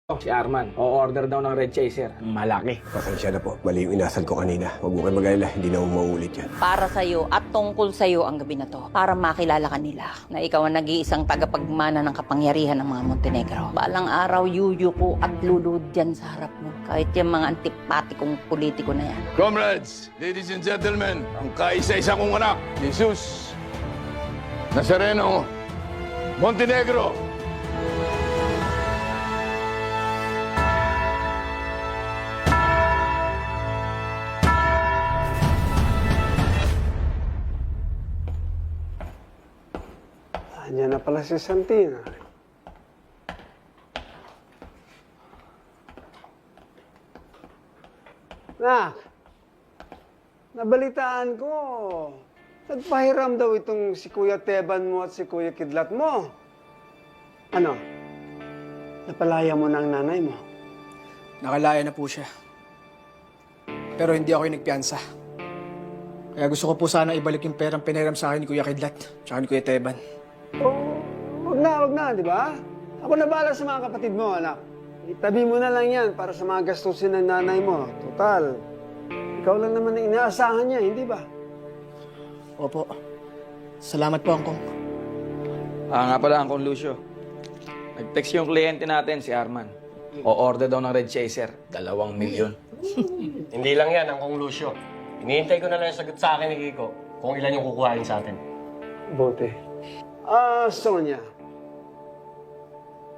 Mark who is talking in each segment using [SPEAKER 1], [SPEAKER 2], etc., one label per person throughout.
[SPEAKER 1] Si Arman, o-order daw ng Red Chaser. Malaki.
[SPEAKER 2] Pasensya na po. Mali yung inasal ko kanina. Huwag mo kayo mag-alala. Hindi na mauulit yan.
[SPEAKER 3] Para sa'yo at tungkol sa'yo ang gabi na to. Para makilala ka nila na ikaw ang nag-iisang tagapagmana ng kapangyarihan ng mga Montenegro. Balang araw, yuyuko at lulud dyan sa harap mo. Kahit yung mga antipatikong politiko na yan.
[SPEAKER 4] Comrades, ladies and gentlemen, ang kaisa-isa kong anak, Jesus Nazareno Montenegro.
[SPEAKER 2] Andiyan na pala si Santina. Nak, nabalitaan ko. Nagpahiram daw itong si Kuya Teban mo at si Kuya Kidlat mo. Ano? Napalaya mo na ang nanay mo?
[SPEAKER 5] Nakalaya na po siya. Pero hindi ako yung nagpiyansa. Kaya gusto ko po sana ibalik yung perang pinahiram sa akin ni Kuya Kidlat tsaka ni Kuya Teban.
[SPEAKER 2] Oh, wag na, di ba? Ako na bahala sa mga kapatid mo, anak. Itabi mo na lang yan para sa mga gastusin ng nanay mo. Total, ikaw lang naman ang inaasahan niya, hindi ba?
[SPEAKER 5] Opo. Salamat po, Angkong.
[SPEAKER 1] Nga pala, Angkong Lucio. Nag-text yung kliyente natin, si Arman. O-order daw ng Red Chaser. 2 milyon.
[SPEAKER 6] Hindi lang yan, ang Kong Lucio. Hinihintay ko na lang yung sagot sa akin ni Kiko kung ilan yung kukuhain sa atin.
[SPEAKER 2] Bote. Sonia.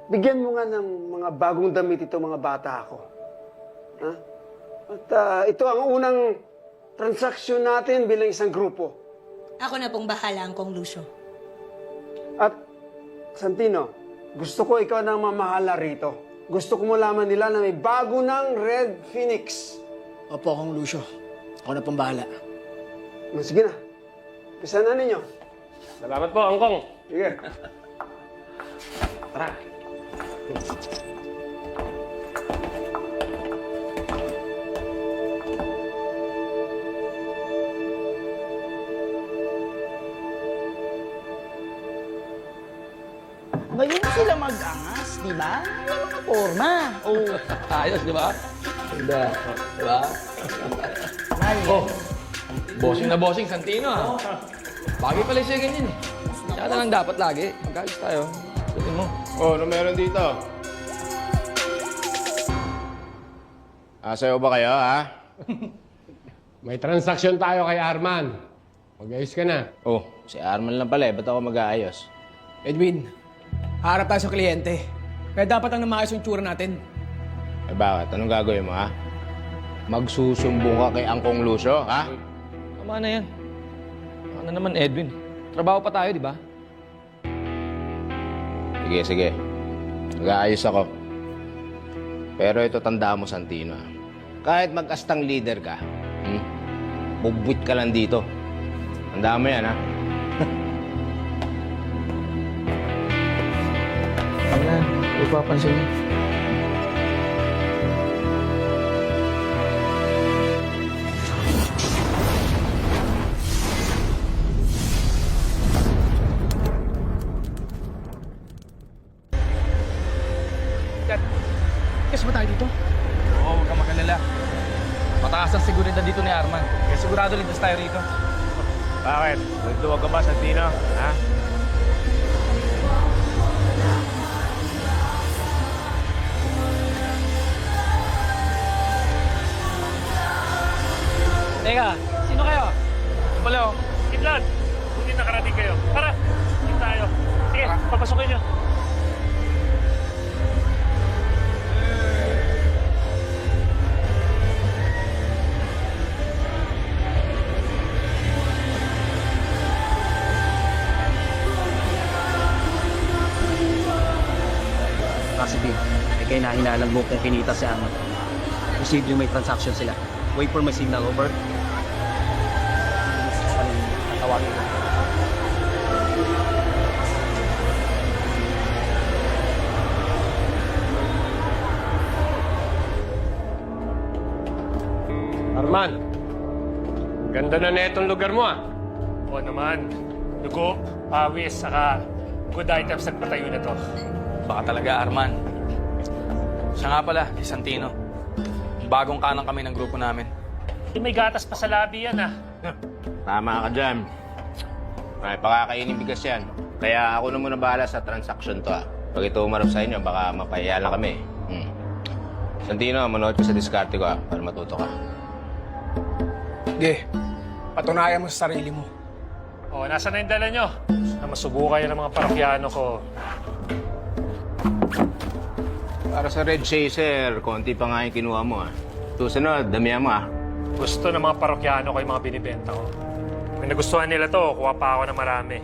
[SPEAKER 2] Bigyan mo nga ng mga bagong damit ito mga bata ako. Ha? At ito ang unang transaksyon natin bilang isang grupo.
[SPEAKER 7] Ako na pong bahala ang Kong Lucio.
[SPEAKER 2] At, Santino, gusto ko ikaw na mamahala rito. Gusto ko malaman nila na may bago ng Red Phoenix.
[SPEAKER 5] Opo, Kong Lucio. Ako na pong bahala.
[SPEAKER 2] Sige na. Pisa na ninyo.
[SPEAKER 6] Salamat po, Angkong.
[SPEAKER 2] Sige.
[SPEAKER 6] Tara.
[SPEAKER 8] Ngayon sila mag-angas, di ba? May mga forma. Oh,
[SPEAKER 1] Ayos, di ba? Ganda. Di ba?
[SPEAKER 8] oh.
[SPEAKER 1] Bossing na bossing, Santino ah. Bagay pala siya ganyan eh. Kaya na lang dapat lagi. Magkayos tayo. Sutin mo.
[SPEAKER 4] Oh, ano meron dito? Sayo ba kayo, ha?
[SPEAKER 9] May transaksyon tayo kay Arman. Mag-ayos ka na.
[SPEAKER 10] Oh, si Arman lang pala eh. Ba't ako mag-aayos?
[SPEAKER 5] Edwin, harap tayo sa kliyente. Kaya dapat ang namayos yung tsura natin.
[SPEAKER 10] Eh bakit? Anong gagawin mo, ha? Magsusumbong ka kay Angkong Lucio, ha?
[SPEAKER 1] Tama na yan. Ano naman, Edwin? Trabaho pa tayo, di ba?
[SPEAKER 10] Sige, sige. Mag-aayos ako. Pero ito tandaan mo, Santino, ha? Kahit mag-astang leader ka, bubwit ka lang dito. Tandaan mo yan, ha?
[SPEAKER 1] Wala. Huwag papansin niya.
[SPEAKER 5] Yes ba tayo dito?
[SPEAKER 1] Oo, huwag kang magalala. Mataas ang seguridad dito ni Arman. Kaya sigurado ligtas tayo rito.
[SPEAKER 6] Bakit? Nagduwag ka ba, Santino? Ha?
[SPEAKER 5] Teka, sino kayo?
[SPEAKER 1] Yung pala oh.
[SPEAKER 6] Kidlat! Buti nakarating kayo. Tara! Hindi tayo. Sige, papasokin nyo.
[SPEAKER 8] Kasi babe, eh kaya nahinalang mo kung kinita si Arman. Posible may transaction sila. Wait for my signal, over. Tatawagin ko.
[SPEAKER 9] Arman, ganda na netong lugar mo,
[SPEAKER 6] Oo naman. Dugo, pawis, saka good items at patayo na to.
[SPEAKER 1] Baka talaga, Arman. Siya nga pala, si Santino. Bagong kanang kami ng grupo namin.
[SPEAKER 6] May gatas pa sa labi yan ah.
[SPEAKER 10] Tama ka dyan. May pakakainin bigas yan. Kaya ako na muna bahala sa transaction to, ah. Pag ito umarap sa inyo, baka mapahiya lang kami. Santino, manood ko sa diskarte ko, ah, para matuto ka.
[SPEAKER 5] Sige, patunayan mo sa sarili mo.
[SPEAKER 6] O, nasa na yung dala nyo? Na masubukan yun ng mga parokyano ko.
[SPEAKER 10] Para sa Red Chaser, konti pa nga yung kinuha mo, ah. Susunod, damihan mo, ah.
[SPEAKER 6] Gusto ng mga parokyano ko yung mga binibenta ko. Kung nagustuhan nila to, kuha pa ako ng marami.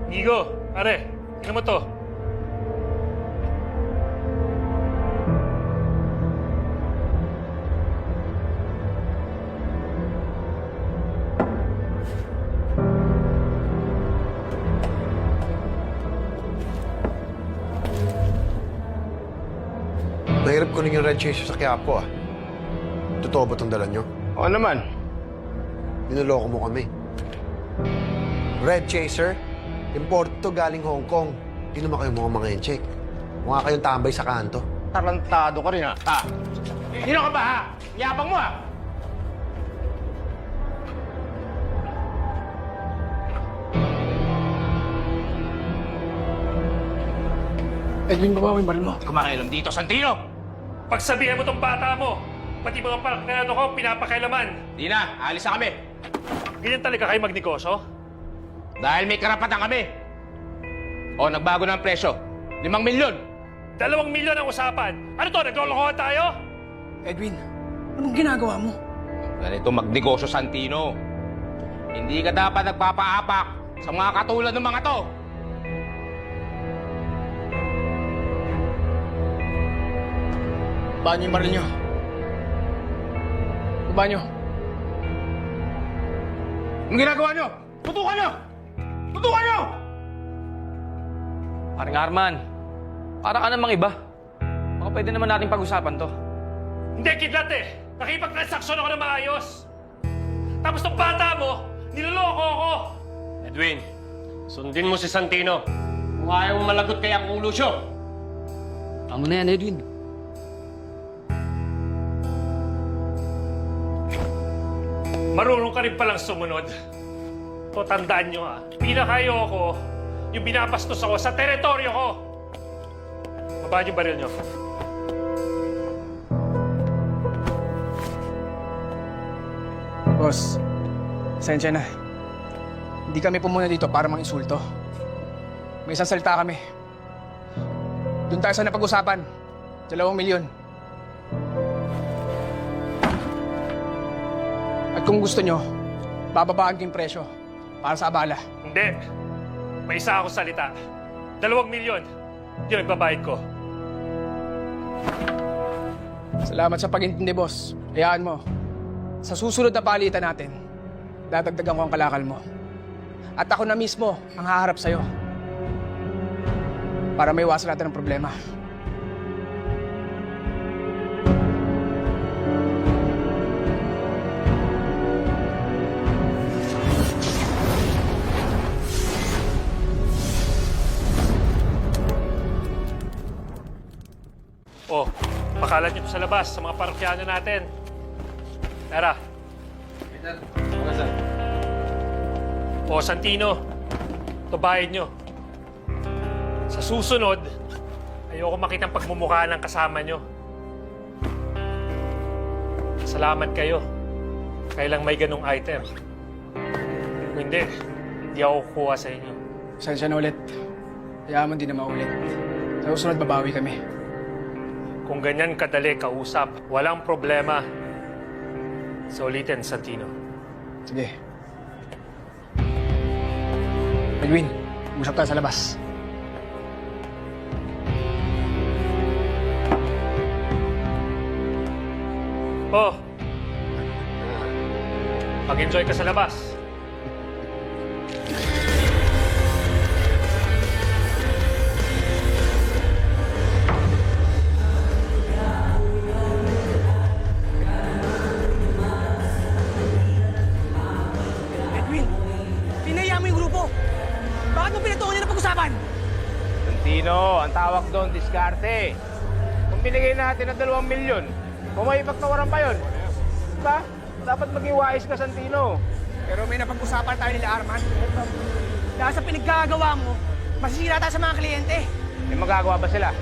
[SPEAKER 6] Gigo, pare, tingnan mo to.
[SPEAKER 11] Mahirap kunin yung Red Chaser sa Quiapo, ah. Totoo ba itong dala nyo?
[SPEAKER 10] Oo naman.
[SPEAKER 11] Niloloko mo kami. Red Chaser, import to galing Hong Kong. Di naman kayo mga enchek. Mukha kayong tambay sa kanto.
[SPEAKER 10] Tarantado ka rin, ha? Ha? Sino ka ba, ha? Yabang mo, ha?
[SPEAKER 5] Edwin, baba mo yung baril mo.
[SPEAKER 10] Kumakailam dito, Santino!
[SPEAKER 6] Pagsabihan mo tong bata mo, pati mga parokyano ko, pinapakailaman.
[SPEAKER 10] Di na, alis na kami.
[SPEAKER 6] Ganyan talaga kayo magnegosyo?
[SPEAKER 10] Dahil may karapatan kami. O, nagbago na ang presyo. 5 milyon.
[SPEAKER 6] 2 milyon ang usapan. Ano to, naglolokohan tayo?
[SPEAKER 5] Edwin, anong ginagawa mo?
[SPEAKER 10] Ganito magnegosyo, Santino. Hindi ka dapat nagpapaapak sa mga katulad ng mga to.
[SPEAKER 5] Baba niyo yung baril niyo. Baba niyo.
[SPEAKER 10] Anong ginagawa nyo? Tutukan nyo! Tutukan nyo!
[SPEAKER 1] Parang Arman, para ka namang iba. Baka pwede naman natin pag-usapan to.
[SPEAKER 6] Hindi, kidlat eh. Nakipag-transaksyon ako na maayos. Tapos ng bata mo, niloloko ako. Edwin, sundin mo si Santino. Kung ayaw mong malagot kay Uncle Lucio.
[SPEAKER 8] Tama na yan, Edwin.
[SPEAKER 6] Marunong ka rin palang sumunod. O tandaan nyo ha, pinakayo ako yung binabastos ako sa teritoryo ko. Babaan yung baril nyo.
[SPEAKER 5] Boss, sensya na. Hindi kami pumunta dito para mang-insulto. May isang salita kami. Doon tayo sa napag-usapan. 2 milyon. At kung gusto nyo, bababaan ko yung presyo para sa abala.
[SPEAKER 6] Hindi. May isa akong salita. 2 milyon. Yun, magbabayad ko.
[SPEAKER 5] Salamat sa pag-intindi, boss. Hayaan mo. Sa susunod na palitan natin, dadagdagan ko ang kalakal mo. At ako na mismo ang haharap sa'yo. Para maiwasan natin ang problema.
[SPEAKER 6] O, pakalat nyo sa labas sa mga parokyano natin. Tara. O, Santino, ito bayad nyo. Sa susunod, ayoko makitang pagmumukha ng kasama nyo. Salamat kayo. Kailang may ganong item. Kung hindi ako kukuha sa inyo.
[SPEAKER 5] Sensya na ulit. Hayaan mo din na maulit. Sa susunod, babawi kami.
[SPEAKER 6] Kung ganyan kadali kausap, walang problema. Sa ulitin, Santino.
[SPEAKER 5] Sige. Edwin, usap tayo sa labas.
[SPEAKER 6] Oh, mag-enjoy ka sa labas.
[SPEAKER 5] Edwin, pinaya mo yung grupo. Bakit mo pinatungan niya na pag-usapan?
[SPEAKER 10] Santino, ang tawag doon, diskarte. Kung binigay natin ng 2 milyon, kung may ipagtawaran pa yun, diba? Dapat maging wise ka, Santino.
[SPEAKER 5] Pero may napag-usapan tayo nila, Arman. Dahil sa pinaggagawa mo, masisira tayo sa mga kliyente.
[SPEAKER 10] May magagawa ba sila?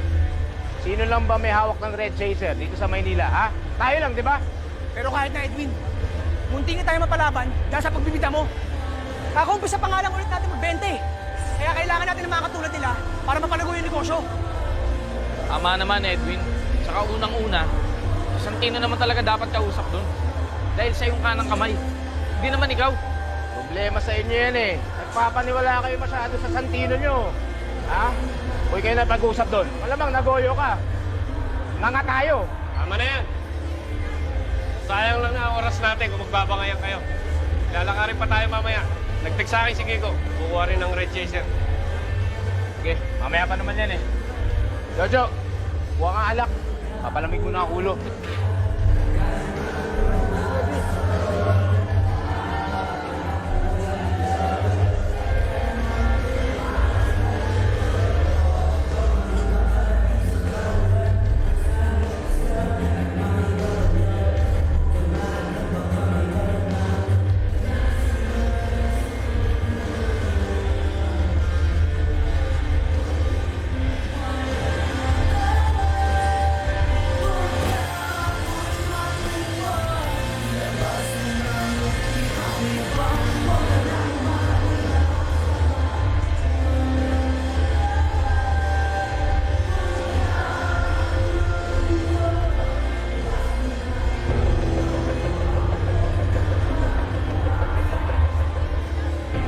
[SPEAKER 10] Sino lang ba may hawak ng Red Chaser dito sa Maynila, ha? Tayo lang, di ba?
[SPEAKER 5] Pero kahit na, Edwin, munti na tayo mapalaban dahil sa pagbibita mo. Kakaumpisa pa nga lang ulit natin mag-20. Kaya kailangan natin ng mga katulad nila para mapalago yung negosyo.
[SPEAKER 1] Tama naman, Edwin. Saka unang-una, si Santino naman talaga dapat kausap dun. Dahil sa yung kanang kamay. Hindi naman ikaw.
[SPEAKER 10] Problema sa inyo yan eh. Nagpapaniwala kayo masyado sa Santino nyo. Ha? Huwag kayo na pag-usap doon. Malamang nagoyo ka. Nga tayo.
[SPEAKER 6] Tama na yan. Sayang lang na ang oras natin kung magbabangayan kayo. Lalakarin pa tayo mamaya. Nag-text sa akin si Kiko. Kukuha rin ng Red Chaser.
[SPEAKER 10] Sige, mamaya pa naman yan eh. Jojo, buha nga alak. Papalamig mo na ang ulo.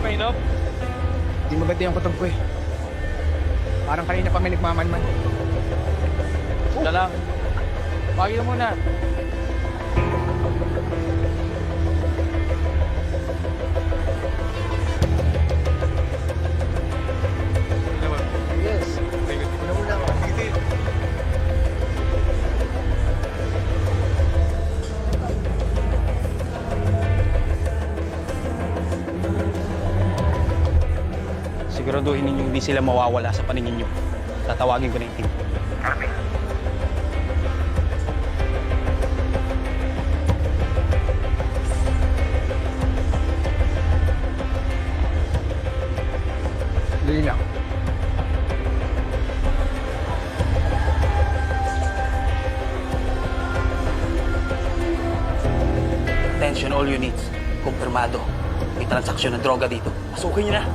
[SPEAKER 1] Painom?
[SPEAKER 5] Hindi maganda yung kutob ko eh. Parang kanina pa may nagmamanman.
[SPEAKER 1] Siya lang. Bagay mo muna.
[SPEAKER 2] Yes. Una ako. Sige.
[SPEAKER 8] Siguraduhin ninyo hindi sila mawawala sa paningin nyo. Tatawagin ko na yung team.
[SPEAKER 5] Dali lang.
[SPEAKER 8] Attention all units. Kumpirmado. May transaksyon ng droga dito. Pasukin nyo na.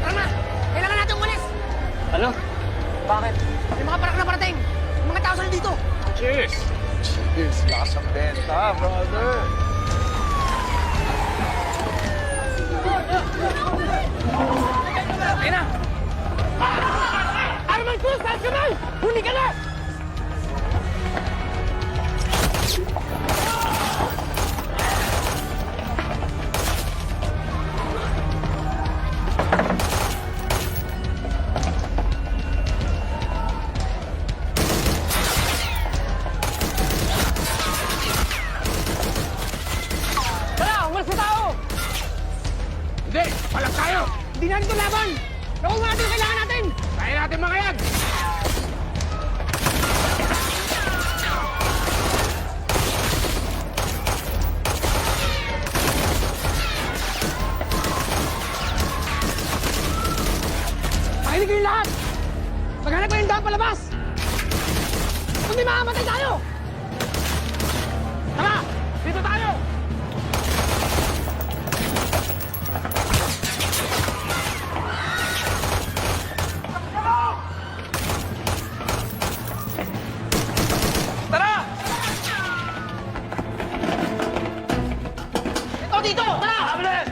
[SPEAKER 5] Tara na! Kailangan natin umalis!
[SPEAKER 8] Ano? Bakit?
[SPEAKER 5] May mga parak na parating! May mga tao sila dito!
[SPEAKER 6] Cheers!
[SPEAKER 2] Cheers. Lakas ang benta, brother.
[SPEAKER 5] Ayun na! Arman Cruz! Saan ka man? Huli ka na! Tara! Umalis na tao!
[SPEAKER 10] Hindi! Palag tayo!
[SPEAKER 5] Hindi natin ito laban! Nakuha natin yung kailangan natin!
[SPEAKER 10] Kaya natin mga yan!
[SPEAKER 5] Makinig kayong lahat! Maghanap kayong daan palabas! Kundi makamatay tayo! Tara! Dito tayo! Tara! Ito dito! Tara! Mabilis!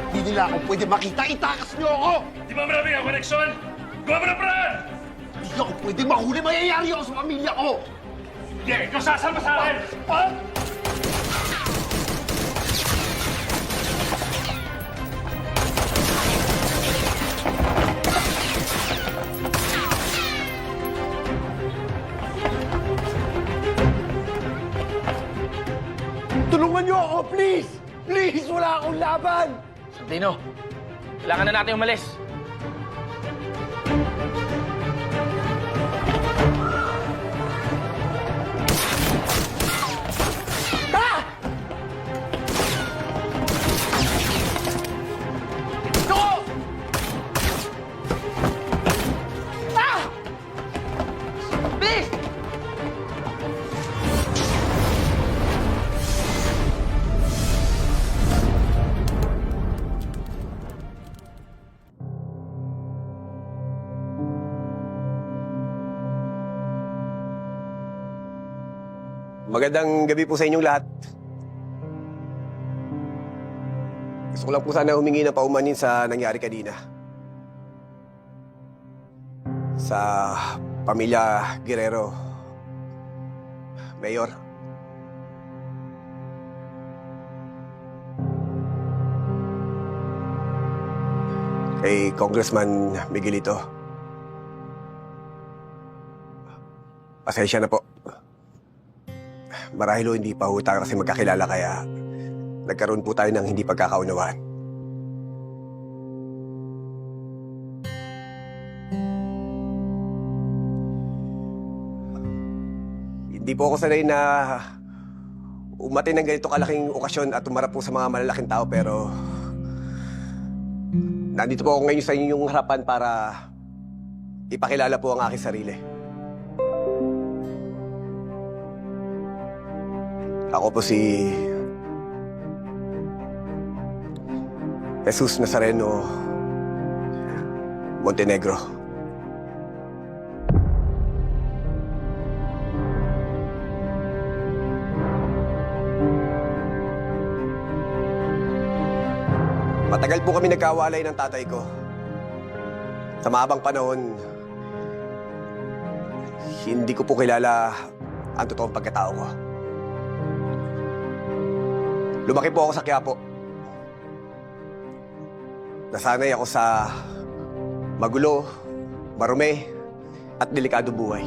[SPEAKER 11] Hindi nila ako pwede makita. Itakas niyo ako!
[SPEAKER 6] Di ba marami ang koneksyon? Gawa mo na paraan!
[SPEAKER 11] Hindi ako pwede mahuli. Mayayari ako sa pamilya ko!
[SPEAKER 6] Hindi, ikaw sasama sa akin!
[SPEAKER 11] Tulungan niyo ako, please! Please, wala akong laban!
[SPEAKER 1] Santino, kailangan na natin umalis.
[SPEAKER 11] Magandang gabi po sa inyong lahat. Gusto ko lang po sana humingi ng paumanin sa nangyari kanina. Sa pamilya Guerrero. Mayor. Kay Congressman Miguelito. Pasensya na po. Marahil hindi pa ho tayo kasi magkakilala kaya nagkaroon po tayo ng hindi pagkakaunawaan. Hindi po ako sanay na umatin ng ganito kalaking okasyon at umarap po sa mga malalaking tao pero nandito po ako ngayon sa inyong harapan para ipakilala po ang aking sarili. Ako po si Jesus Nazareno Montenegro. Matagal po kami nagkawalay ng tatay ko. Sa mahabang panahon, hindi ko po kilala ang totoong pagkatao ko. Lumaki po ako sa Quiapo. Nasanay ako sa magulo, marumi, at delikado buhay.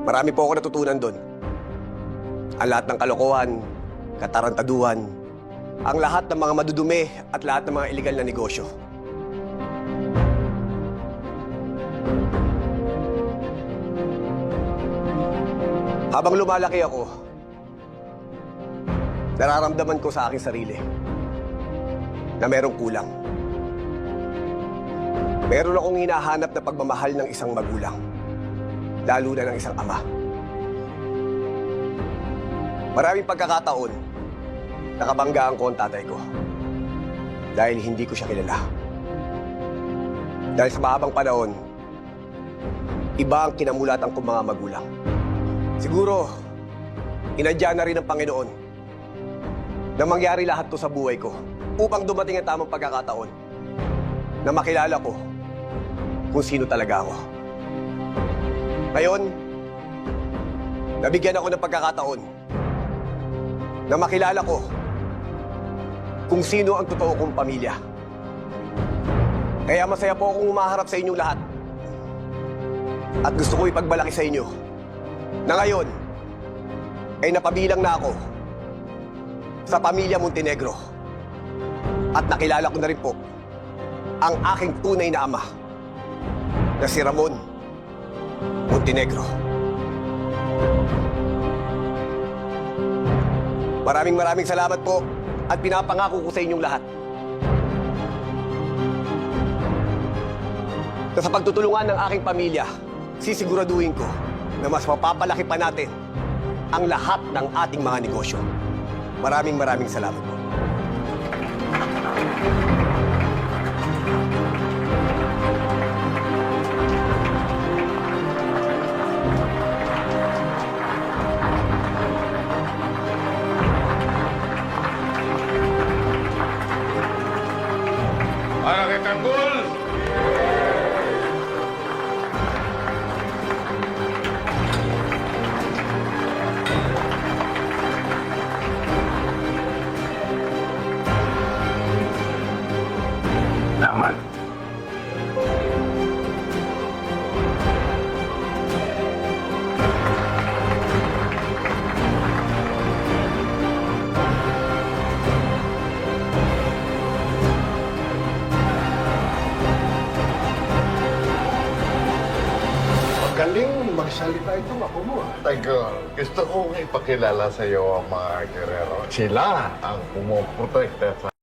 [SPEAKER 11] Marami po ako natutunan doon. Ang lahat ng kalokohan, katarantaduhan, ang lahat ng mga madudumi at lahat ng mga iligal na negosyo. Habang lumalaki ako, nararamdaman ko sa aking sarili na merong kulang. Meron akong hinahanap na pagmamahal ng isang magulang, lalo na ng isang ama. Maraming pagkakataon, nakabanggaan ko ang tatay ko dahil hindi ko siya kilala. Dahil sa mahabang panahon, iba ang kinamulatan kong mga magulang. Siguro, inadya na rin ng Panginoon na mangyari lahat to sa buhay ko upang dumating ang tamang pagkakataon na makilala ko kung sino talaga ako. Ngayon, nabigyan ako ng pagkakataon na makilala ko kung sino ang totoo kong pamilya. Kaya masaya po akong umaharap sa inyong lahat. At gusto ko ipagbalaki sa inyo na ngayon ay napabilang na ako sa pamilya Montenegro. At nakilala ko na rin po ang aking tunay na ama na si Ramon Montenegro. Maraming salamat po at pinapangako ko sa inyong lahat na sa pagtutulungan ng aking pamilya, sisiguraduhin ko na mas mapapalaki pa natin ang lahat ng ating mga negosyo. Maraming salamat po.
[SPEAKER 4] Para kay Tanggol!
[SPEAKER 12] Magaling magsalita itong ako mo. Tiger, gusto kong ipakilala sa iyo ang mga Guerrero. Sila ang pumuprotekta sa